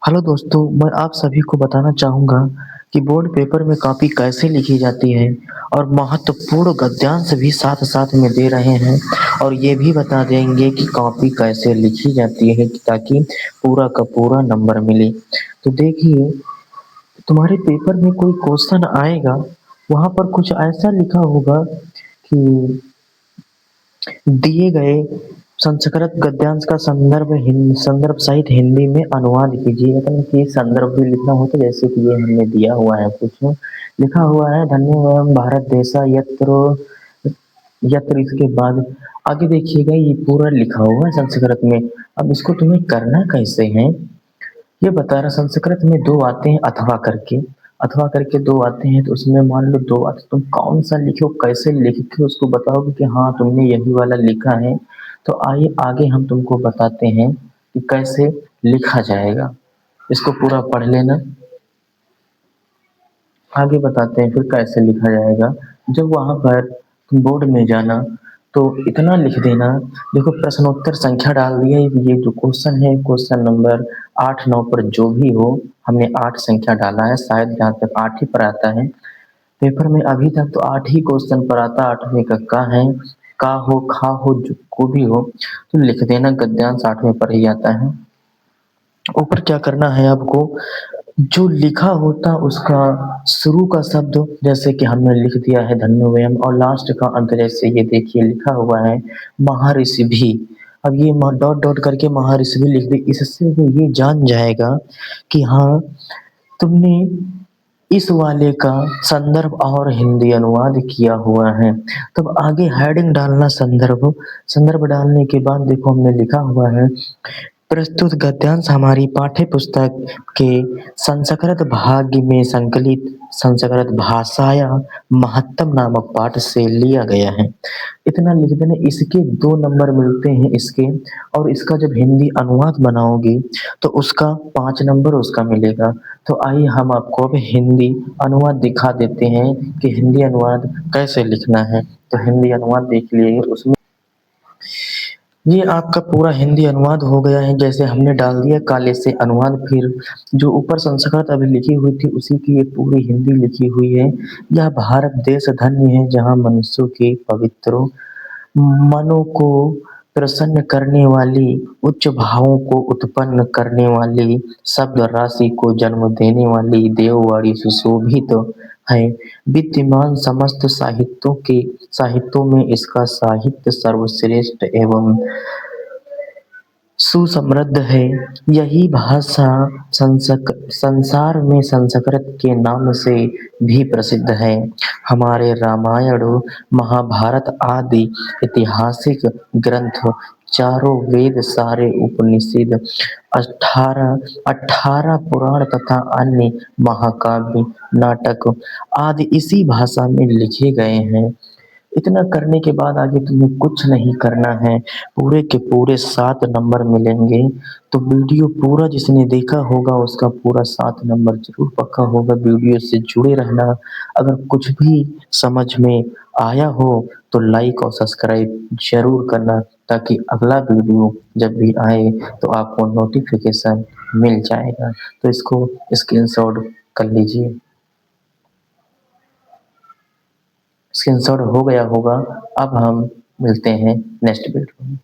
Hello दोस्तों, मैं आप सभी को बताना चाहूँगा कि बोर्ड पेपर में कॉपी कैसे लिखी जाती है और महत्वपूर्ण गद्यांश भी साथ-साथ में दे रहे हैं और ये भी बता देंगे कि कॉपी कैसे लिखी जाती है ताकि पूरा का पूरा नंबर मिले। तो देखिए, तुम्हारे पेपर में कोई क्वेश्चन आएगा, वहाँ पर कुछ ऐसा लिखा होगा कि दिए गए संस्कृत गद्यांश का संदर्भ सहित हिंदी में अनुवाद कीजिए। मतलब कि संदर्भ भी लिखना होता है, जैसे कि ये हमने दिया हुआ है कुछ लिखा हुआ है धन्यवाद भारत देशा यत्र यत्र इसके बाद आगे देखिएगा ये पूरा लिखा हुआ है संस्कृत में। अब इसको तुम्हें करना कैसे है ये बता रहा। संस्कृत में दो आते हैं अथवा करके दो आते हैं, तो उसमें मान लो दो आते, तुम कौन सा लिखो कैसे लिख के उसको बताओगे कि हाँ तुमने यही वाला लिखा है। तो आइए आगे हम तुमको बताते हैं कि कैसे लिखा जाएगा। इसको पूरा पढ़ लेना, आगे बताते हैं फिर कैसे लिखा जाएगा। जब वहाँ पर तुम बोर्ड में जाना तो इतना लिख देना। देखो प्रश्नोत्तर संख्या डाल दी है, ये जो क्वेश्चन है क्वेश्चन नंबर 8 9 पर जो भी हो, हमने 8 संख्या डाला है, शायद जहाँ तक 8 ही पर आता है पेपर में। अभी तक तो 8 ही क्वेश्चन पर आता, 8वें का है, का हो खा हो जो को भी हो तो लिख देना। गद्यांश 8वें पर ही आता है। ऊपर क्या करना है आपको, जो लिखा होता उसका शुरू का शब्द जैसे कि हमने लिख दिया है धन्यवाद, और लास्ट का अंत जैसे ये देखिए लिखा हुआ है महर्षि भी। अब ये डॉट डॉट करके महर्षि भी लिख दे, इससे वो ये जान जाएगा कि हाँ तुमने इस वाले का संदर्भ और हिंदी अनुवाद किया हुआ है। तब आगे हेडिंग डालना संदर्भ। संदर्भ डालने के बाद देखो हमने लिखा हुआ है प्रस्तुत गद्यांश हमारी पाठ्य पुस्तक के संस्कृत भाग में संकलित संस्कृत भाषाया महत्तम नामक पाठ से लिया गया है। इतना लिख देना। इसके 2 नंबर मिलते हैं इसके, और इसका जब हिंदी अनुवाद बनाओगी तो उसका 5 नंबर उसका मिलेगा। तो आइए हम आपको अब हिंदी अनुवाद दिखा देते हैं कि हिंदी अनुवाद कैसे लिखना है। तो हिंदी अनुवाद देख लिए, उसमें ये आपका पूरा हिंदी अनुवाद हो गया है। जैसे हमने डाल दिया काले से अनुवाद, फिर जो ऊपर संस्कृत अभी लिखी हुई थी उसी की ये पूरी हिंदी लिखी हुई है। यह भारत देश धन्य है जहाँ मनुष्यों के पवित्रों मनों को प्रसन्न करने वाली, उच्च भावों को उत्पन्न करने वाली, शब्द राशि को जन्म देने वाली देववाणी सुशोभित है। विद्यमान समस्त साहित्यों में इसका साहित्य सर्वश्रेष्ठ एवं सुसमृद्ध है। यही भाषा संसार में संस्कृत के नाम से भी प्रसिद्ध है। हमारे रामायण महाभारत आदि ऐतिहासिक ग्रंथ, चारों वेद, सारे उपनिषद, 18 पुराण तथा अन्य महाकाव्य, नाटक आदि इसी भाषा में लिखे गए हैं। इतना करने के बाद आगे तुम्हें कुछ नहीं करना है, पूरे के पूरे 7 नंबर मिलेंगे। तो वीडियो पूरा जिसने देखा होगा उसका पूरा 7 नंबर जरूर पक्का होगा। वीडियो से जुड़े रहना। अगर कुछ भी समझ में आया हो तो लाइक और सब्सक्राइब जरूर करना, ताकि अगला वीडियो जब भी आए तो आपको नोटिफिकेशन मिल जाएगा। तो इसको स्क्रीनशॉट कर लीजिए। स्क्रीनशॉट हो गया होगा। अब हम मिलते हैं नेक्स्ट वीडियो में।